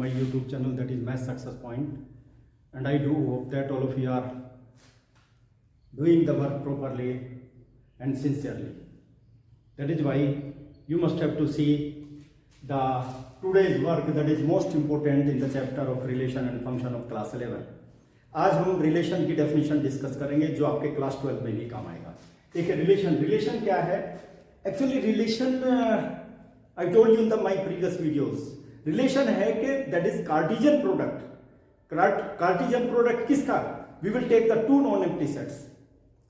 my YouTube channel, that is Math Success Point, and I do hope that all of you are doing the work properly and sincerely. That is why you must have to see the today's work that is most important in the chapter of relation and function of class 11. आज हम relation की definition discuss करेंगे जो आपके class 12 में भी काम आएगा. देखिए रिलेशन क्या है. Actually relation I told you in the my previous videos, relation है कि that is Cartesian product. Cartesian product किसका? We will take the two non empty sets.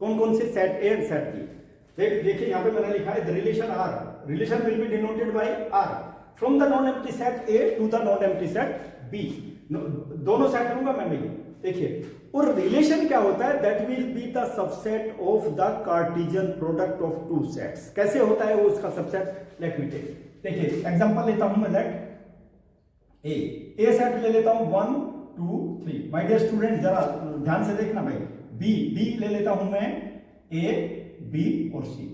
कौन कौन से? Set A and set B. देखिए यहाँ पे मैंने लिखा है the relation R. Relation will be denoted by R from the non empty set A to the non empty set B. दोनों सेट लूंगा मैं भैया. देखिए, और रिलेशन क्या होता है? That will be the subset of the Cartesian product of two sets. कैसे होता है वो उसका सबसेट? Let me take. देखिए एग्जांपल लेता हूं मैं. लेट ए सेट ले लेता हूं 1 2 3. माय डियर स्टूडेंट जरा ध्यान से देखना भाई. बी ले लेता हूं मैं. ए बी और सी.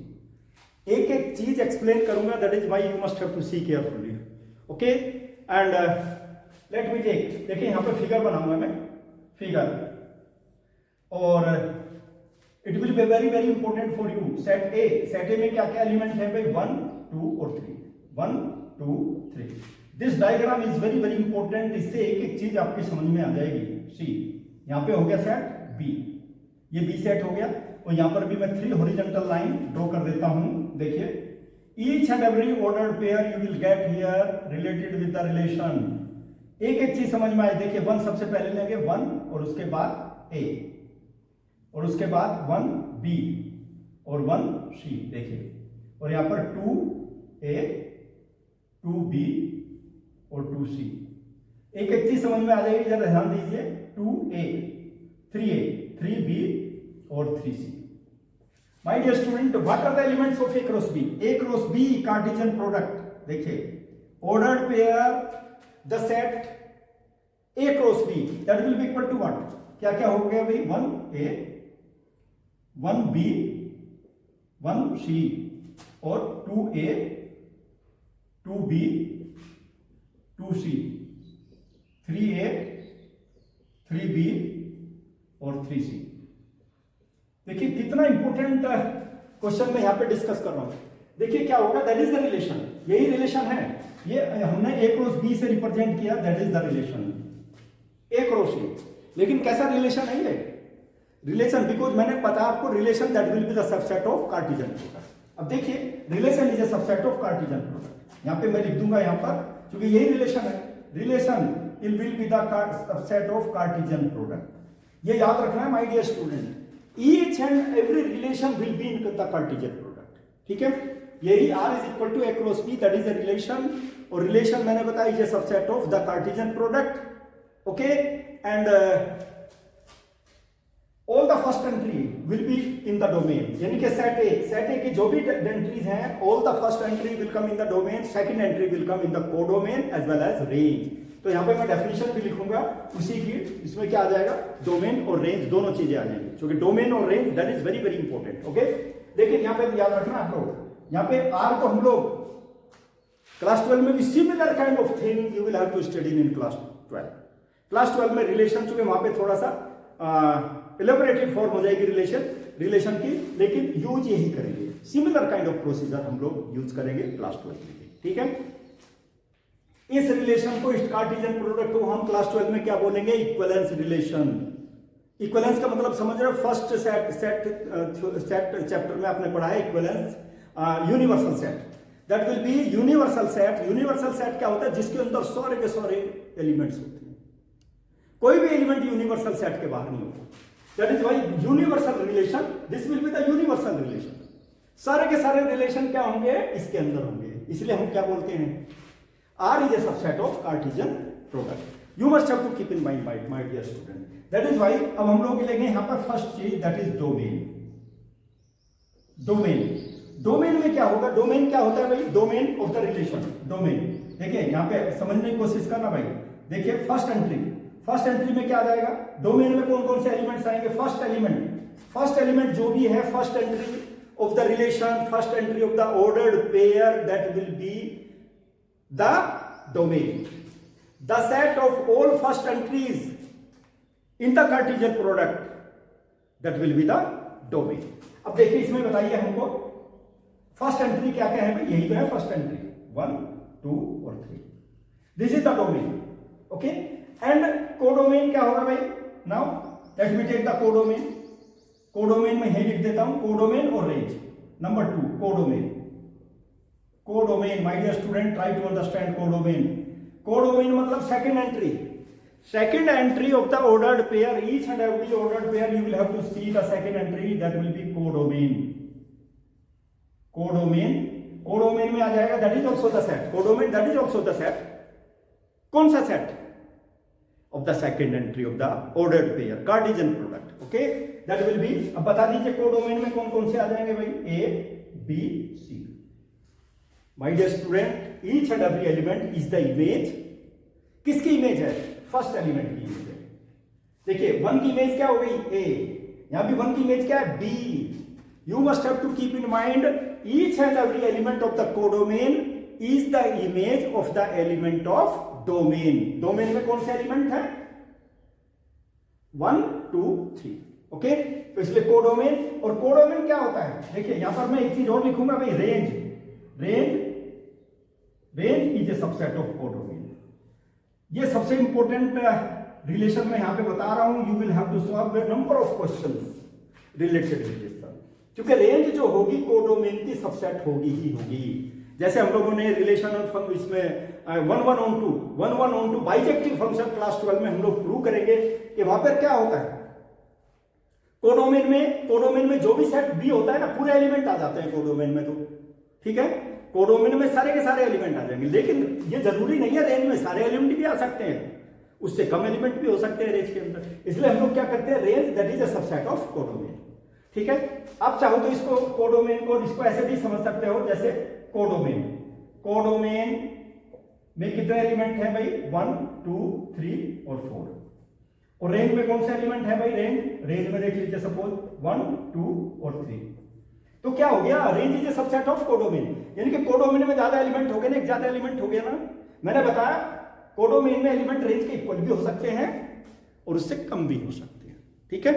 एक एक चीज एक्सप्लेन करूंगा. That is why you must have to see carefully. Okay, and let me take. देखिए यहां पर फिगर बनाऊंगा मैं. फिगर, और it will be very very important for you. Set A में क्या क्या एलिमेंट है भाई? 1 2 और 3. 1 2 3. This diagram is very very important. इससे एक एक चीज आपकी समझ में आ जाएगी. सी यहां पे हो गया सेट बी. ये बी सेट हो गया, और यहां पर भी मैं 3 हॉरिजॉन्टल लाइन ड्रॉ कर देता हूं. देखिए each and every ordered pair you will get here related with the relation. एक एक चीज समझ में आए. देखिए 1 सबसे पहले लेंगे 1, और उसके बाद ए, और उसके बाद 1 बी और 1 सी. देखिए, और यहां पर 2 ए 2 बी और 2 सी. एक एक चीज समझ में आ जाएगी. जरा ध्यान दीजिए. 2 ए 3 बी और 3 C. My dear student, what are the elements of A cross B? A cross B Cartesian product. देखिए ordered pair the set A cross B that will be equal to what? क्या क्या हो गया भाई? 1 ए 1 B 1 सी और 2 ए 2 B 2 सी. 3 ए 3 B और 3 सी. देखिए कितना इंपॉर्टेंट क्वेश्चन मैं यहां पे डिस्कस कर रहा हूं. देखिए क्या होगा? That is the relation. यही रिलेशन है. ये हमने ए क्रॉस बी से रिप्रेजेंट किया. That is the relation A cross B. लेकिन कैसा रिलेशन है ये? रिलेशन, बिकॉज मैंने पता आपको relation that will be the subset of Cartesian product. अब देखिए relation is a subset of Cartesian product. यहां पे मैं लिख दूंगा यहां पर, क्योंकि यही रिलेशन है. Relation it will be the subset of Cartesian product. ये याद रखना है my dear student. Each and every relation will be in the Cartesian product. ठीक है, यही R is equal to A cross B. That is a relation, और relation मैंने बताया is a subset of the Cartesian product. Okay, and all the first entry will be in the domain. यानी कि set ए की जो भी entries हैं, all the first entry will come in the domain. Second entry will come in the codomain as well as range. तो यहां पे मैं डेफिनेशन भी लिखूंगा उसी की. इसमें क्या आ जाएगा? डोमेन और रेंज दोनों चीजें आ जाएंगी, क्योंकि डोमेन और range that is very very important. Okay, लेकिन यहां पे याद रखना आप लोग, यहां पे आर को हम लोग क्लास 12 में भी similar kind of thing you will have to study in class 12. Class 12 में रिलेशन, चूंकि वहां पे थोड़ा सा इलेबोरेटेड फॉर्म हो जाएगी रिलेशन की, लेकिन यूज यही करेंगे. सिमिलर काइंड ऑफ प्रोसीजर हम लोग यूज करेंगे क्लास 12 में. ठीक है, इस रिलेशन को, इस कार्टेशियन प्रोडक्ट को हम क्लास 12 में क्या बोलेंगे? Equivalence relation. इक्विवेलेंस का मतलब समझ रहे हो? फर्स्ट सेट चैप्टर में आपने पढ़ा है equivalence. Universal set that will B universal set. Universal set क्या होता है? जिसके अंदर सारे के सारे एलिमेंट्स होते हैं. कोई भी एलिमेंट यूनिवर्सल सेट के बाहर नहीं होता. That is why universal relation, this will be the universal relation. सारे के सारे रिलेशन क्या होंगे? इसके अंदर होंगे. इसलिए हम क्या बोलते हैं? R is a subset of Cartesian product. You must have to keep in mind, my dear student. That is why अब हम लोग लेंगे यहाँ पर फर्स्ट चीज, that is domain. डोमेन में क्या होगा? डोमेन क्या होता है भाई? Domain of the relation. Domain देखिए यहाँ पे समझने की कोशिश करना भाई. देखिए फर्स्ट एंट्री में क्या आ जाएगा? डोमेन में कौन कौन से एलिमेंट्स आएंगे? फर्स्ट एलिमेंट जो भी है, first entry of the relation, first entry of the ordered pair, that will be the domain. The set of all first entries in the Cartesian product that will be the domain. अब देखिए इसमें बताइए हमको first entry क्या क्या है भाई, यही तो है फर्स्ट एंट्री 1 2 और 3, this is the domain. Okay, and codomain क्या होगा भाई, now let me take the codomain. Codomain में यही लिख देता हूं, कोडोमेन और range. Number 2 codomain. Codomain my dear student, try to understand codomain. Codomain मतलब second entry, second entry of the ordered pair, each and every ordered pair you will have to see the second entry, that will be codomain. Codomain, codomain में आ जाएगा, that is also the set. Codomain, that is also the set. कौन सा set? Of the second entry of the ordered pair, Cartesian product. Okay, that will be, अब बता दीजिए codomain में कौन कौन से आ जाएंगे भाई, A, B, C. My dear student, each and every element is the image. किसकी इमेज है, फर्स्ट एलिमेंट की इमेज है। देखिए 1 की इमेज क्या हो गई, A, यहां भी 1 की इमेज क्या है, B। You must have to keep in mind each and every element of the codomain is the image of the element of domain. Domain में कौन से एलिमेंट है, 1 2 3। ओके, तो इसलिए कोडोमेन, और कोडोमेन क्या होता है, देखिए यहां पर मैं एक चीज और लिखूंगा भाई, range. Range is a subset of codomain. ये सबसे इंपॉर्टेंट रिलेशन में यहां पे बता रहा हूं, you will have to solve a number of questions related with this, क्योंकि रेंज जो होगी कोडोमेन की सबसेट होगी ही होगी। जैसे हम लोगों ने रिलेशन ऑफ इसमें 1 1 on 2 1 1 on 2 bijective function class 12 में हम लोग प्रूव करेंगे कि वहां पर क्या होता है, कोडोमेन में जो भी सेट बी होता है ना, पूरे एलिमेंट आ जाते हैं कोडोमेन में, तो ठीक है, कोडोमेन में सारे के सारे एलिमेंट आ जाएंगे। लेकिन ये जरूरी नहीं है रेंज में सारे एलिमेंट भी आ सकते हैं, उससे कम एलिमेंट भी हो सकते हैं रेंज के अंदर। इसलिए हम लोग क्या करते हैं, range that is a subset of codomain. ठीक है, आप चाहो तो इसको कोडोमेन को इसको ऐसे भी समझ सकते हो, जैसे कोडोमेन में कितने एलिमेंट है भाई, 1 2 3 और 4। और रेंज में कौन से एलिमेंट है भाई, रेंज में देख लीजिए सपोज 1 2 और 3। तो क्या हो गया, range is a subset of codomain, यानी कि कोडोमेन में ज्यादा एलिमेंट हो गए ना, एक ज्यादा एलिमेंट हो गया ना। मैंने बताया कोडोमेन में एलिमेंट रेंज के इक्वल भी हो सकते हैं और उससे कम भी हो सकते हैं। ठीक है,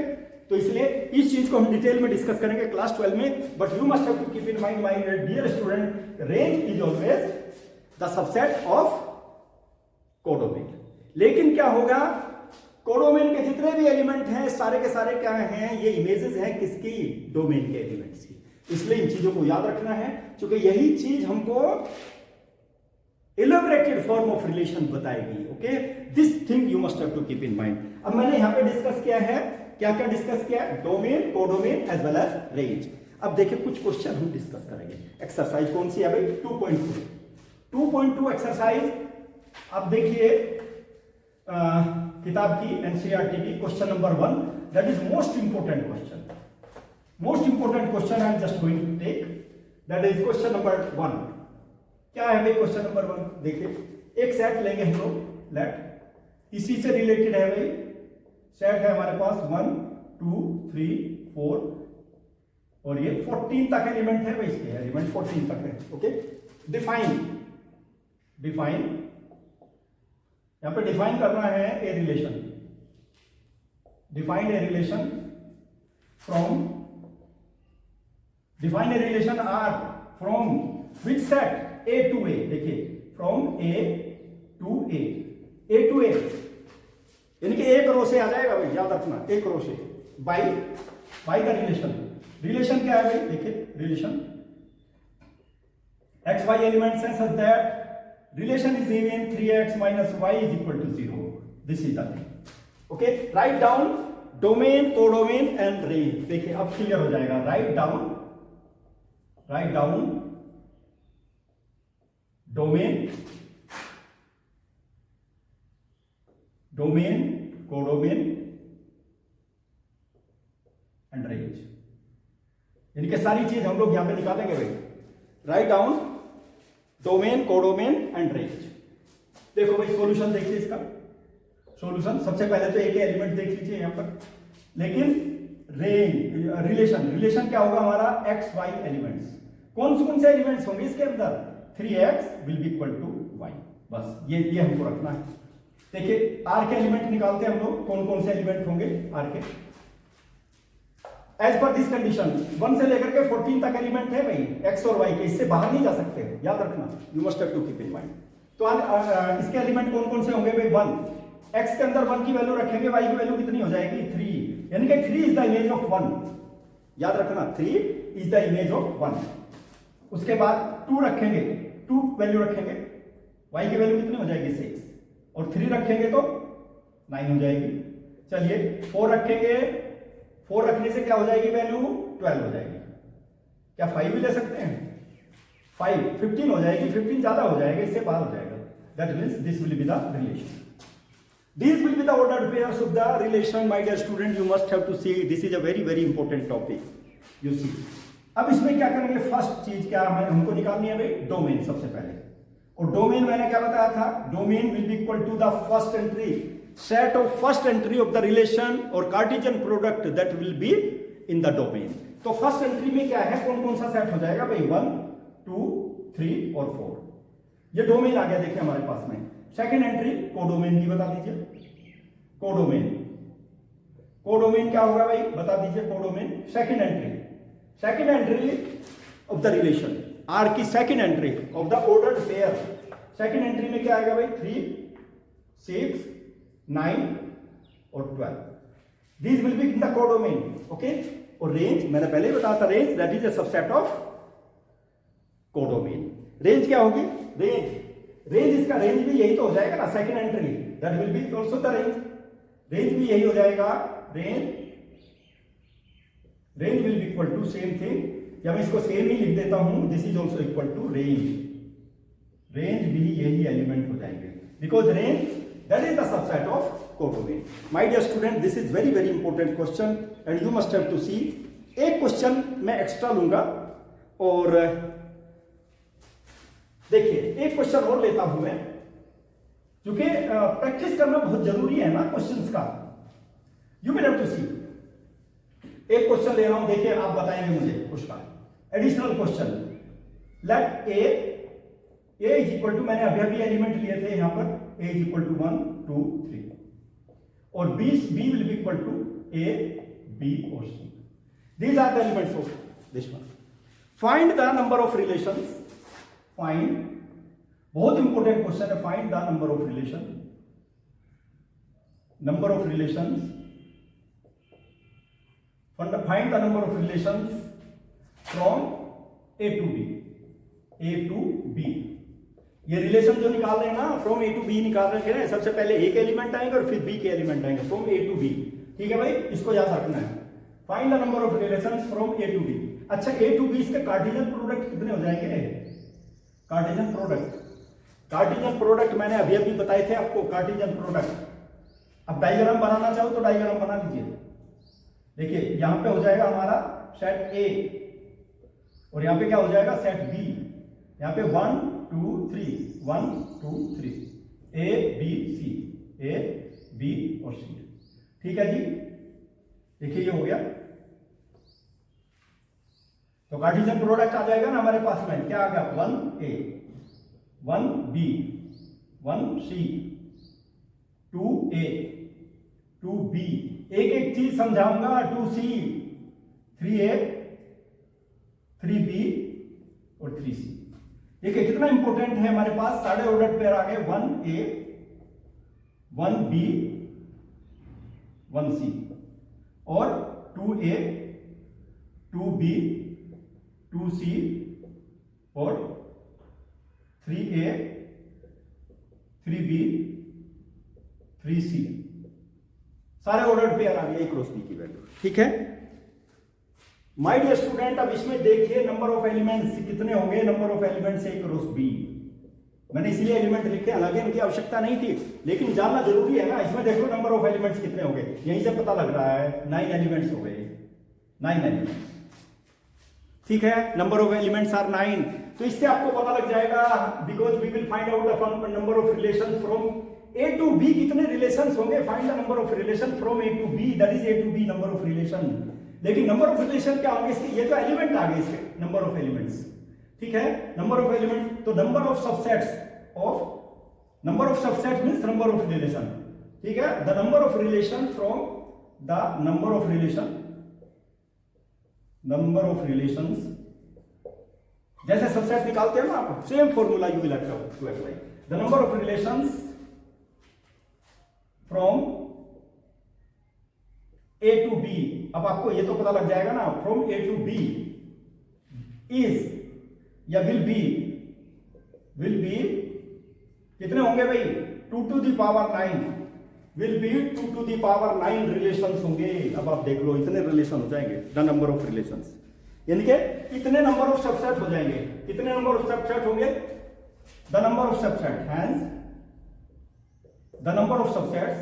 तो इसलिए इस चीज को हम डिटेल में डिस्कस करेंगे क्लास 12 में। But you must have to keep in mind my dear student, range is always the subset of codomain. लेकिन क्या होगा, कोडोमेन के जितने भी एलिमेंट हैं सारे के सारे क्या हैं, ये इमेजेस हैं किसकी, डोमेन के एलिमेंट्स की। इसलिए इन चीजों को याद रखना है, क्योंकि यही चीज हमको इलैबोरेटेड फॉर्म ऑफ रिलेशन बताएगी। Okay, this thing you must have to keep in mind. अब मैंने यहां पे डिस्कस किया है, क्या क्या डिस्कस किया, domain, codomain as well as range. अब देखिए कुछ क्वेश्चन हम डिस्कस करेंगे। एक्सरसाइज कौन सी है भाई, 2.2 एक्सरसाइज। अब देखिए किताब की एनसीईआरटी की question number 1, that is most important question. Most important question I am just going to take, that is question number 1। क्या है भाई क्वेश्चन नंबर 1, देखिए एक सेट लेंगे हम लोग, लेट इसी से रिलेटेड है भाई, सेट है हमारे पास 1 2 3 4 और ये 14 तक एलिमेंट है भाई, इसके एलिमेंट 14 तक है। ओके, डिफाइन यहां पे डिफाइन करना है a relation, define a relation from, define a relation R from which set, A to A। देखिए फ्रॉम A to A, यानी कि एक रो से आ जाएगा भाई, याद रखना, एक रो से, बाय द रिलेशन क्या है भाई, देखिए रिलेशन एक्स वाई एलिमेंट्स हैं such that relation is given 3x minus y is equal to 0। This is the thing. Okay, write down domain, codomain and range. देखिए अब क्लियर हो जाएगा, write down domain, codomain and range, यानी कि सारी चीज हम लोग यहां पे निकालेंगे भाई। Write down domain, codomain and range. देखो भाई सॉल्यूशन देखिए इसका, सॉल्यूशन सबसे पहले तो एक एलिमेंट देख लीजिए यहां पर, लेकिन रेंज रिलेशन क्या होगा हमारा, एक्स वाई एलिमेंट्स। कौन से एलिमेंट्स होंगे इसके अंदर, 3x will be equal to y। बस ये हमको रखना है। देखिए आर के एलिमेंट निकालते हैं हम लोग, कौन कौन से एलिमेंट होंगे आर के। एज पर दिस कंडीशन 1 से लेकर के 14 तक एलिमेंट है भाई एक्स और वाई के, इससे बाहर नहीं जा सकते, याद रखना, you must have to keep in mind. तो इसके एलिमेंट कौन कौन से होंगे भाई 1, एक्स के अंदर 1 की वैल्यू रखेंगे, वाई की वैल्यू कितनी हो जाएगी 3, यानी कि 3 इज द इमेज ऑफ 1, याद रखना 3 इज द इमेज ऑफ 1। उसके बाद 2 रखेंगे, 2 वैल्यू रखेंगे, वाई की वैल्यू कितनी हो जाएगी 6, और 3 रखेंगे तो 9 हो जाएगी। चलिए 4 रखेंगे, 4 रखने से क्या हो जाएगी वैल्यू 12 हो जाएगी। क्या 5 भी ले सकते हैं, 5 15 हो जाएगी, 15 ज्यादा हो जाएगा, इससे बाहर हो जाएगा। That means this will be the relation, these will be the ordered pairs of the relation. My dear student, you must have to see, this is a very very important topic, you see। अब इसमें क्या करेंगे, first चीज क्या है हमको निकालनी है भाई डोमेन सबसे पहले, और डोमेन मैंने क्या बताया था, domain will be equal to the first entry set of first entry of the relation or Cartesian product that will be in the domain। तो फर्स्ट एंट्री में क्या है, कौन कौन सा सेट हो जाएगा भाई 1 2 3 और 4, ये डोमेन आ गया देखिए हमारे पास में। सेकंड एंट्री कोडोमेन की बता दीजिए, कोडोमेन, कोडोमेन क्या होगा भाई बता दीजिए, codomain second entry, second entry of the relation R की second entry of the ordered pair, second entry में क्या आएगा भाई 3 6 9 और 12, these will be in the codomain, okay। और रेंज मैंने पहले ही बताया था, range that is a subset of codomain. Range क्या होगी, रेंज इसका रेंज भी यही तो हो जाएगा ना, second entry that will be also the range, range भी यही हो जाएगा, range will be equal to same thing, या मैं इसको सेम ही लिख देता हूं, this is also equal to range, range भी यही एलिमेंट हो जाएंगे, because range that is the subset of codomain। My dear student, this is very very important question and you must have to see। एक question मैं extra लूंगा, और देखिए एक क्वेश्चन और लेता हूं मैं, क्योंकि प्रैक्टिस करना बहुत जरूरी है ना क्वेश्चंस का, यू विल हैव टू सी। एक क्वेश्चन ले रहा हूं, देखिए आप बताएंगे मुझे उसका additional question. Let A is equal to, मैंने अभी अभी एलिमेंट लिए थे यहां पर, a is equal to 1 2 3, और b will be equal to a b or c, these are the elements of this one। find the number of relations, find, बहुत important question है, find the number of relation, number of relations, find the number of relations from a to b, a to b। ये relation जो निकाल रहे हैं ना, from A to B निकाल रहे हैं, सबसे पहले ए के एलिमेंट आएंगे और फिर बी के एलिमेंट आएंगे, फ्रॉम ए टू बी, ठीक है भाई, इसको याद रखना है। Find the number of relations from A to B. अच्छा ए टू बी इसके कार्टेशियन प्रोडक्ट कितने हो जाएंगे, कार्टेशियन प्रोडक्ट, कार्टेशियन प्रोडक्ट मैंने अभी अभी बताए थे आपको, कार्टेशियन प्रोडक्ट। अब डायग्राम बनाना चाहो तो डायग्राम बना लीजिए, देखिए यहां पे हो जाएगा हमारा सेट ए, और यहां पे क्या हो जाएगा सेट बी, यहां पे 1 2 3 1 2 3 A B C, A B और सी, ठीक है जी। देखिए ये हो गया, तो कार्टेशियन प्रोडक्ट आ जाएगा ना हमारे पास में, क्या आ गया 1 ए 1 बी 1 सी 2 ए 2 बी, एक एक चीज समझाऊंगा, 2 सी 3 ए 3 बी और 3 सी। देखिए कितना इंपॉर्टेंट है हमारे पास, सारे ऑर्डर पेयर आ गए, 1 ए 1 बी 1 सी और 2 ए 2 बी 2 सी और 3 ए 3 बी 3 सी, सारे ऑर्डर पेयर आ गए क्रॉस बी की वैल्यू, ठीक है माय डियर स्टूडेंट। अब इसमें देखिए नंबर ऑफ एलिमेंट्स कितने होंगे, number of elements A cross B, मैंने इसलिए एलिमेंट लिखे, हालांकि इनकी आवश्यकता नहीं थी, लेकिन जानना जरूरी है ना। इसमें देखो नंबर ऑफ एलिमेंट्स कितने होंगे, यहीं से पता लग रहा है 9 एलिमेंट्स हो गए, 9 एलिमेंट्स, ठीक है, नंबर ऑफ एलिमेंट्स आर 9। तो इससे आपको पता लग जाएगा, because we will find out the number of relation from A to B, कितने रिलेशन होंगे, find the number of relation from A to B, that is A to B number of relation. लेकिन number of relation क्या होंगे इसके, ये तो element आ गए इसके, नंबर ऑफ एलिमेंट्स, ठीक है, नंबर ऑफ एलिमेंट, तो number of subsets of number of subset means number of relation, ठीक है, the number of relation from the number of relations, जैसे सबसेट निकालते हैं ना आप, same formula you will have to apply, the number of relations from A to B, अब आपको ये तो पता लग जाएगा ना, from A to B is या विल बी कितने होंगे भाई, 2 to the power 9, will be 2 to the power 9 relations होंगे। अब आप देख लो इतने रिलेशन हो जाएंगे, द नंबर ऑफ रिलेशंस, यानी कि इतने नंबर ऑफ सबसेट हो जाएंगे, कितने नंबर ऑफ सबसेट होंगे, the number of subset, hence the number of subsets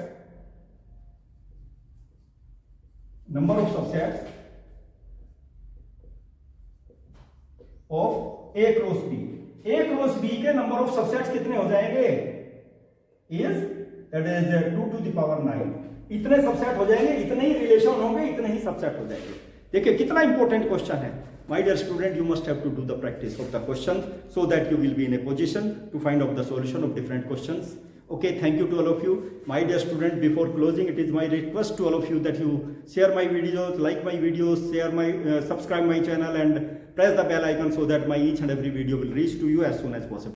of A cross B, A cross B के नंबर ऑफ सबसेट्स कितने हो जाएंगे, is that is 2 to the power 9, इतने subset हो जाएंगे, इतने ही रिलेशन होंगे, इतने ही सबसेट हो जाएंगे। देखिए कितना इंपॉर्टेंट क्वेश्चन है। My dear student, you must have to do the practice of the questions so that you will be in a position to find out the solution of different questions. Okay, thank you to all of you. My dear student, before closing, it is my request to all of you that you share my videos, like my videos, subscribe my channel and press the bell icon so that my each and every video will reach to you as soon as possible.